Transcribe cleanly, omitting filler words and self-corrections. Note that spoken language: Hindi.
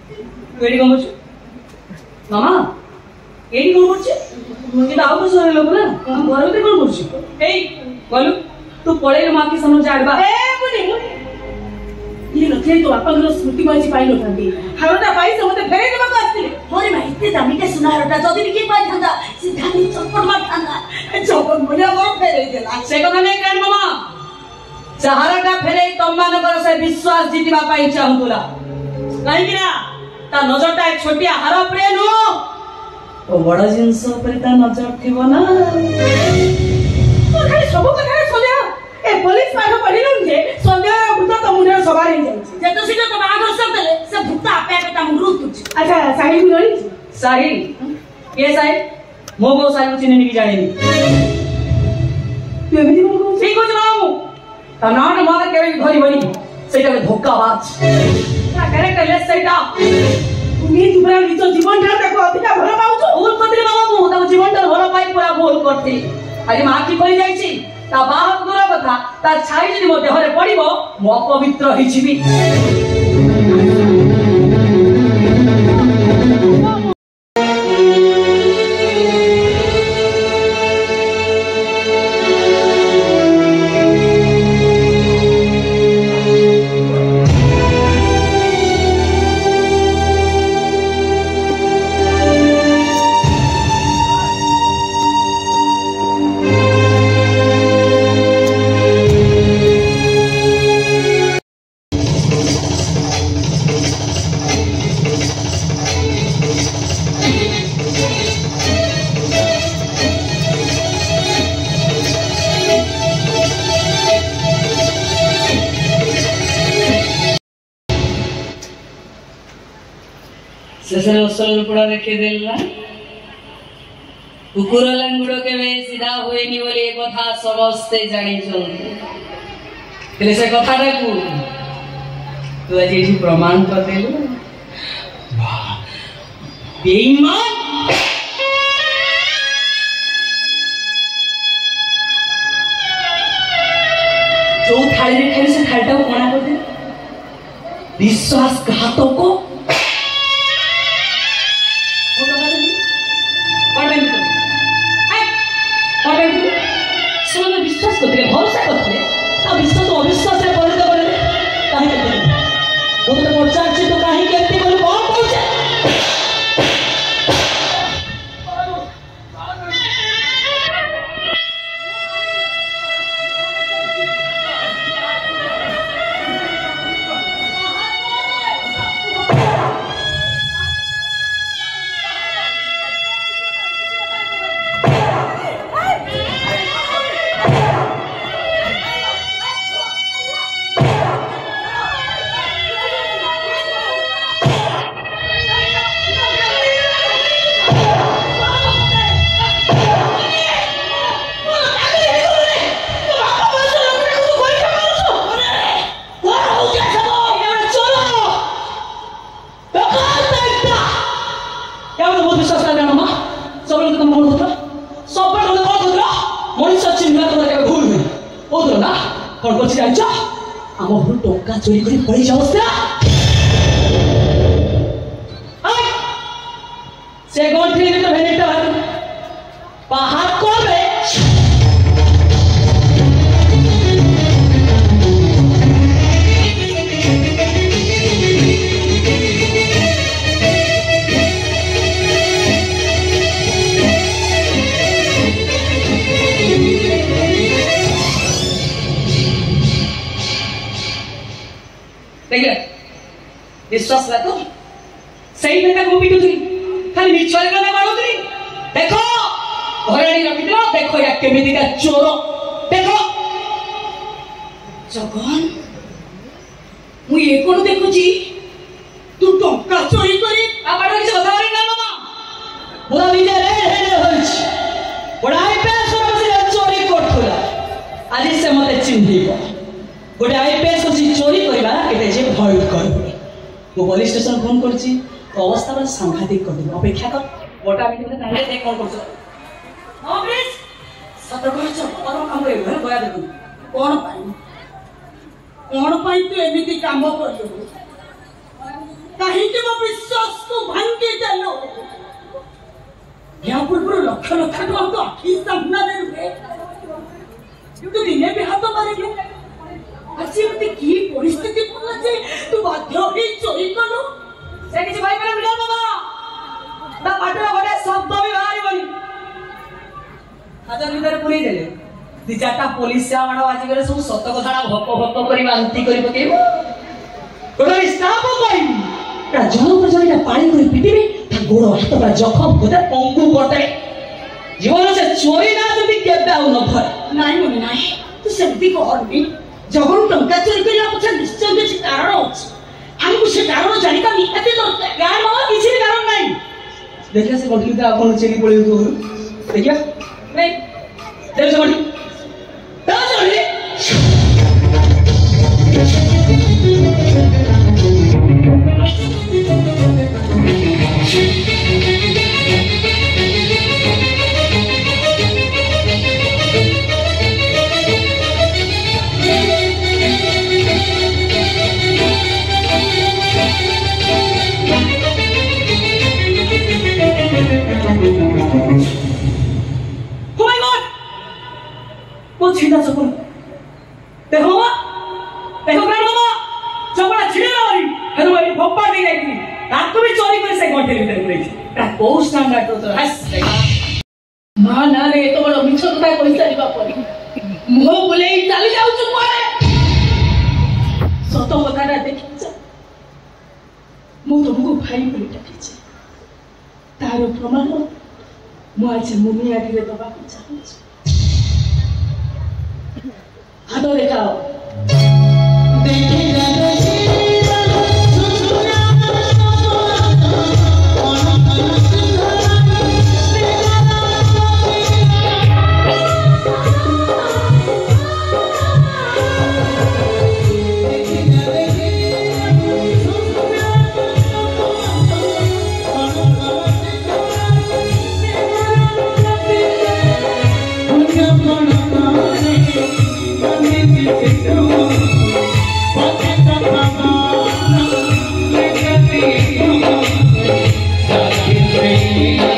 एडी कौन करछ मामा एडी कौन करछ कि आउ तो सोरे लोग ना हम घर में कौन करछ एई बोलू तू पळे मां की समझ आडबा ए मुनी ये नथे तो आपन रो स्मृति माची पाई न थांती हारोटा पाई से मते फेरे देबा को आस्तिले मोरे मां इते दामी के सुनारटा जदी के पाई थांदा सीधा नी चपट मार थांदा चपट मोया मोर फेरे देला से कथा नै कान मामा चाहारटा फेरे तम्मान कर से विश्वास जीतिबा पाई चाहुतुला काई किना ता नजरटा एक छोटिया हार प्रे नो ओ बड़ा जिंस पर ता नजर थिबो ना तो खाली सब कथा सोनिया ए पुलिस पाठ पढिलु जे संदेह भूत त मुने सवार हे जाई जे तो सीधा तो बागर सब देले से भूत आपे आपे ता मुरु तुछ अच्छा साहिल भी रही साहिल ये साहिल मो गो साहिल चिन्ह नहीं जानेनी तू एमिति को ठीक हो जाऊ ता नाट मार के धरी बनी सेटा में धोखाबाज ता कैरेक्टर लेस सेटा तुम्ही तुमरा निज जीवन ठार देखो अधिका भर पाउछ भूल करते बाबा मु ता जीवन ठार भर पाई पूरा भूल करते आज मां की कहि जाईची ता बाहर दूर कथा ता छाई जदी मो देहरे पड़िबो मो अपवित्र होई छिबी ससुर उसल पुड़ा रखे देला कुकुर लंगुड़ो के वे सीधा होए नी बोले कथा समस्ते जानी चलते तेरे से कथा डाकू तू आज एठी प्रमाण कर देलु बेईमान जो थाली रे खाली से थालटा को कोना कर दे विश्वासघातक को विश्वास करते भरोसा करते विश्वास अविश्वास परिणत करे कहीं वो तो पचार तो कहीं केते बोले कौन पहुंचे चोरी करी पड़ी जाओ से गोंठी तो भेनिटा बाहर को बे विश्वास रखो सही में तक वो भी तुझी खाली निचोरे का मैं मारो तुझी देखो घोड़ानी रखी दो देखो या केमिति का चोरो देखो जगन मु ये कोन देखु जी तू टंका चोरी करी आ बड़ा किछ बता रे ना मामा पूरा विजय रे होइछ बड़ाई पे से चोरी करथुला आज से मते चिन्हिबो गोटे आईपीएस होची चोरी करबा केते जे भय करबे वो पुलिस स्टेशन फोन करची अवस्था बड़ा सांघातिक कर दे अपेक्षा कर गोटा मीटिंग में ताले देख कौन करछ हां प्लीज सतर्क होछ और काम रे घर गया देखु कोन पाई तो एमिति काम करयो काहे कि मो विश्वास को भांगी देलो या पूर्व लक्ष लक्ष टका तो आखि सामना रे तू दिने भी हाथ मारे अच्छी मते की परिस्थिति पड़ला जे तू बाध्य होई चोरी कलो से किसी भाई मेरे मिला बाबा ता पाटरा बडे शब्द भी बाहरी बनी हजार भीतर पुरी देले दी चारटा पुलिस से माडो आजि करे सब सत कथाडा भक भक करी बांती करी पकेबो कोई स्टाफ कोई ता जनो पर जने पानी करी पिटिबे ता गोड़ हाथ पर जखम होते पंगु करते जीवन से चोरी ना जदी केबे आउ न धर नाही मुनि नाही तू सेमती करबी जगन टंका चोरी करिया पछा निश्चय किछि कारण अछि हमको से कारण जानिका निहाती दरकार गाय मामा किछि कारण नाही देखिया से गठिल ता आपण चली पळे तो देखिया नहीं देव से गठिल ता चली छिड़ा चपल देखो ग्रांड मामा चपला छिड़े रही हेलो भाई भप्पा दे जाई ताको भी चोरी कर से गोटे भीतर पुरै ता को स्टैंडर्ड तो हस मां ना रे तो बड़ मिछ कथा कहि सारिबा परी मुह बुलेई चली जाउ छु कोरे सत कथाटा देखि मु तुमको भाई बोली डाकिछि तार प्रमाण मु आज मुनिया रे दबा को चाहू हाथों दिखाओ Thank you.